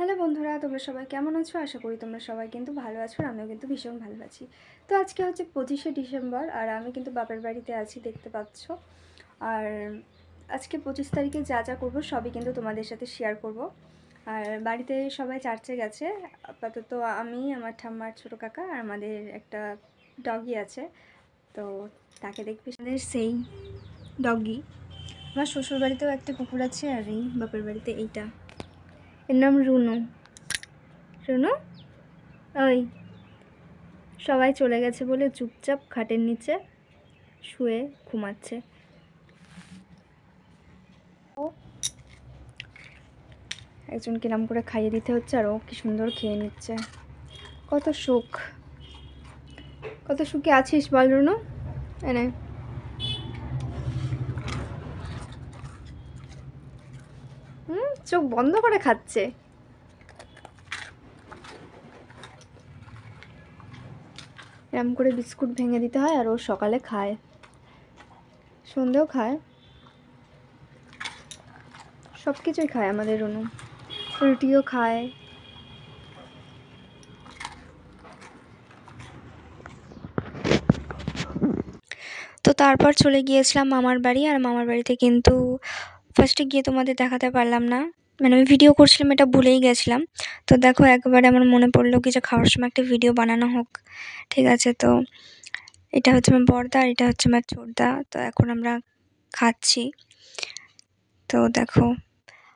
Hello বন্ধুরা, তোমরা সবাই কেমন আছো? আশা করি তোমরা সবাই কিন্তু ভালো আছো, আর আমিও কিন্তু ভীষণ ভালো আছি। তো আজকে হচ্ছে 25শে ডিসেম্বর, আর আমি কিন্তু বাপের বাড়িতে আছি, দেখতে পাচ্ছ। আর আজকে 25 তারিখে যা যা করবো সবই কিন্তু তোমাদের সাথে শেয়ার করব। আর বাড়িতে সবাই চার্চে গেছে আপাতত, আমি, আমার ঠাম্মার ছোটো কাকা আর আমাদের একটা ডগি আছে, তো তাকে দেখবি। আমাদের সেই ডগি, আমার শ্বশুর বাড়িতেও একটা কুকুর আছে, আর এই বাপের বাড়িতে এইটা, এর নাম রুনু। রুনু ওই সবাই চলে গেছে বলে চুপচাপ খাটের নিচে শুয়ে ঘুমাচ্ছে। একজনকে নাম করে খাইয়ে দিতে হচ্ছে, আর ও কি সুন্দর খেয়ে নিচ্ছে। কত সুখ, কত সুখে আছিস বল রুনু। এনে চোখ বন্ধ করে খাচ্ছে। এরম করে বিস্কুট ভেঙে দিতে হয়, আর ও সকালে খায়, সন্ধেও খায়, সব কিছুই খায় আমাদের রুনু। রুটিও খায়। তো তারপর চলে গিয়েছিলাম মামার বাড়ি, আর মামার বাড়িতে কিন্তু ফার্স্টে গিয়ে তোমাদের দেখাতে পারলাম না, মানে আমি ভিডিও করছিলাম, এটা ভুলেই গেছিলাম। তো দেখো একবারে আমার মনে পড়লো কি যে খাওয়ার সময় একটা ভিডিও বানানো হোক, ঠিক আছে। তো এটা হচ্ছে আমার বড়দা, আর এটা হচ্ছে আমার ছোটদা। তো এখন আমরা খাচ্ছি। তো দেখো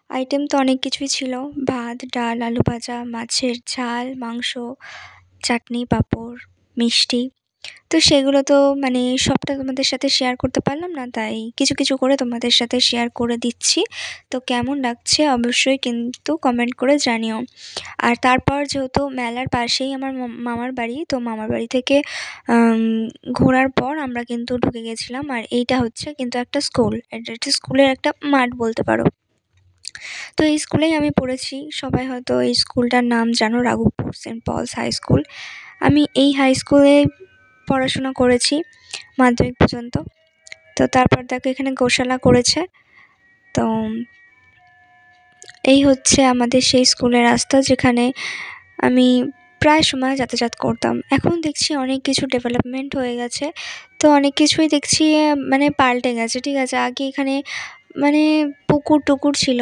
আইটেম তো অনেক কিছুই ছিল, ভাত, ডাল, আলু ভাজা, মাছের ঝাল, মাংস, চাটনি, পাঁপড়, মিষ্টি। তো সেগুলো তো মানে সবটা তোমাদের সাথে শেয়ার করতে পারলাম না, তাই কিছু কিছু করে তোমাদের সাথে শেয়ার করে দিচ্ছি। তো কেমন লাগছে অবশ্যই কিন্তু কমেন্ট করে জানিও। আর তারপর যেহেতু মেলার পাশেই আমার মামার বাড়ি, তো মামার বাড়ি থেকে ঘোরার পর আমরা কিন্তু ঢুকে গেছিলাম। আর এইটা হচ্ছে কিন্তু একটা স্কুল, এটা একটা স্কুলের একটা মাঠ বলতে পারো। তো এই স্কুলেই আমি পড়েছি, সবাই হয়তো এই স্কুলটার নাম জানো, Raghabpur Saint Paul's high school. আমি এই হাই স্কুলে পড়াশোনা করেছি মাধ্যমিক পর্যন্ত। তো তারপর দেখো এখানে গোশালা করেছে। তো এই হচ্ছে আমাদের সেই স্কুলের রাস্তা, যেখানে আমি প্রায় সময় যাতায়াত করতাম। এখন দেখছি অনেক কিছু ডেভেলপমেন্ট হয়ে গেছে, তো অনেক কিছুই দেখছি মানে পাল্টে গেছে, ঠিক আছে। আগে এখানে মানে পুকুর টুকুর ছিল।